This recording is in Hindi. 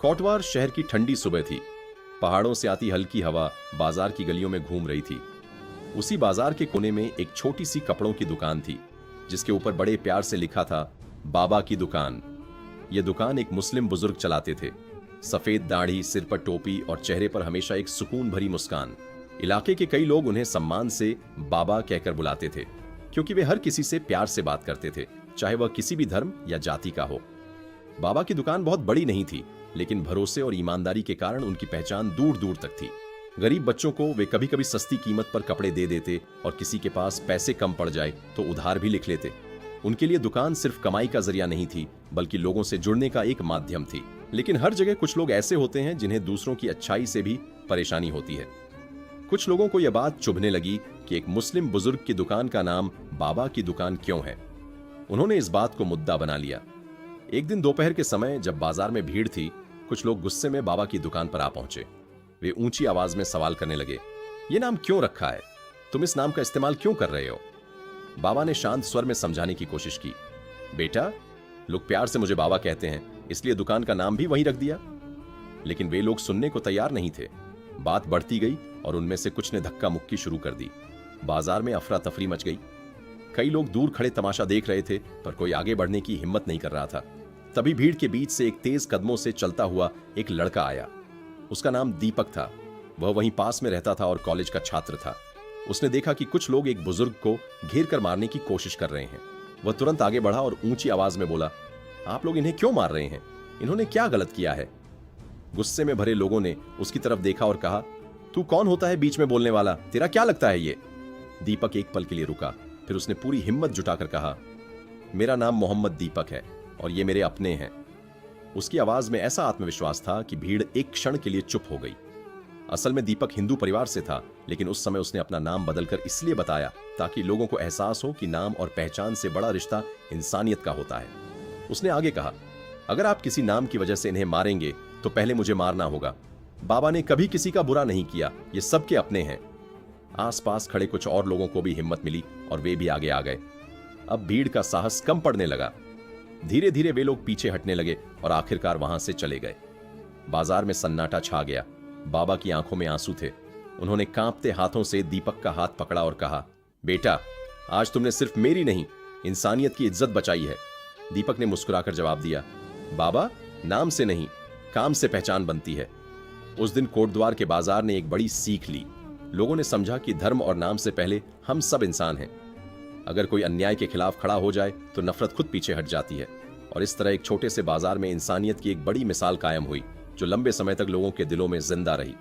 कोटवार शहर की ठंडी सुबह थी। पहाड़ों से आती हल्की हवा बाजार की गलियों में घूम रही थी। उसी बाजार के कोने में एक छोटी सी कपड़ों की दुकान थी, जिसके ऊपर बड़े प्यार से लिखा था, बाबा की दुकान। यह दुकान एक मुस्लिम बुजुर्ग चलाते थे। सफेद दाढ़ी, सिर पर टोपी और चेहरे पर हमेशा एक सुकून भरी मुस्कान। इलाके के कई लोग उन्हें सम्मान से बाबा कहकर बुलाते थे, क्योंकि वे हर किसी से प्यार से बात करते थे, चाहे वह किसी भी धर्म या जाति का हो। बाबा की दुकान बहुत बड़ी नहीं थी, लेकिन भरोसे और ईमानदारी के कारण उनकी पहचान दूर दूर तक थी। गरीब बच्चों को वे कभी कभी सस्ती कीमत पर कपड़े दे देते और किसी के पास पैसे कम पड़ जाए तो उधार भी लिख लेते। उनके लिए दुकान सिर्फ कमाई का जरिया नहीं थी, बल्कि लोगों से जुड़ने का एक माध्यम थी। लेकिन हर जगह कुछ लोग ऐसे होते हैं जिन्हें दूसरों की अच्छाई से भी परेशानी होती है। कुछ लोगों को यह बात चुभने लगी कि एक मुस्लिम बुजुर्ग की दुकान का नाम बाबा की दुकान क्यों है। उन्होंने इस बात को मुद्दा बना लिया। एक दिन दोपहर के समय जब बाजार में भीड़ थी, कुछ लोग गुस्से में बाबा की दुकान पर आ पहुंचे। वे ऊंची आवाज में सवाल करने लगे, ये नाम क्यों रखा है? तुम इस नाम का इस्तेमाल क्यों कर रहे हो? बाबा ने शांत स्वर में समझाने की कोशिश की, बेटा, लोग प्यार से मुझे बाबा कहते हैं, इसलिए दुकान का नाम भी वहीं रख दिया। लेकिन वे लोग सुनने को तैयार नहीं थे। बात बढ़ती गई और उनमें से कुछ ने धक्का मुक्की शुरू कर दी। बाजार में अफरा तफरी मच गई। कई लोग दूर खड़े तमाशा देख रहे थे, पर कोई आगे बढ़ने की हिम्मत नहीं कर रहा था। तभी भीड़ के बीच से एक तेज कदमों से चलता हुआ एक लड़का आया। उसका नाम दीपक था। वह वहीं पास में रहता था और कॉलेज का छात्र था। उसने देखा कि कुछ लोग एक बुजुर्ग को घेर कर मारने की कोशिश कर रहे हैं। वह तुरंत आगे बढ़ा और ऊंची आवाज में बोला, आप लोग इन्हें क्यों मार रहे हैं? इन्होंने क्या गलत किया है? गुस्से में भरे लोगों ने उसकी तरफ देखा और कहा, तू कौन होता है बीच में बोलने वाला? तेरा क्या लगता है ये? दीपक एक पल के लिए रुका, फिर उसने पूरी हिम्मत जुटाकर कहा, मेरा नाम मोहम्मद दीपक है और ये मेरे अपने हैं। उसकी आवाज में ऐसा आत्मविश्वास था कि भीड़ एक क्षण के लिए चुप हो गई। असल में दीपक हिंदू परिवार से था, लेकिन उस समय उसने अपना नाम बदलकर इसलिए बताया ताकि लोगों को एहसास हो कि नाम और पहचान से बड़ा रिश्ता इंसानियत का होता है। उसने आगे कहा, अगर आप किसी नाम की वजह से इन्हें मारेंगे तो पहले मुझे मारना होगा। बाबा ने कभी किसी का बुरा नहीं किया, ये सबके अपने हैं। आसपास खड़े कुछ और लोगों को भी हिम्मत मिली और वे भी आगे आ गए। अब भीड़ का साहस कम पड़ने लगा। धीरे धीरे वे लोग पीछे हटने लगे और आखिरकार वहां से चले गए। बाजार में सन्नाटा छा गया। बाबा की आंखों में आंसू थे। उन्होंने कांपते हाथों से दीपक का हाथ पकड़ा और कहा, बेटा, आज तुमने सिर्फ मेरी नहीं, इंसानियत की इज्जत बचाई है। दीपक ने मुस्कुराकर जवाब दिया, बाबा, नाम से नहीं, काम से पहचान बनती है। उस दिन कोटद्वार के बाजार ने एक बड़ी सीख ली। लोगों ने समझा कि धर्म और नाम से पहले हम सब इंसान हैं। अगर कोई अन्याय के खिलाफ खड़ा हो जाए तो नफरत खुद पीछे हट जाती है। और इस तरह एक छोटे से बाजार में इंसानियत की एक बड़ी मिसाल कायम हुई, जो लंबे समय तक लोगों के दिलों में जिंदा रही।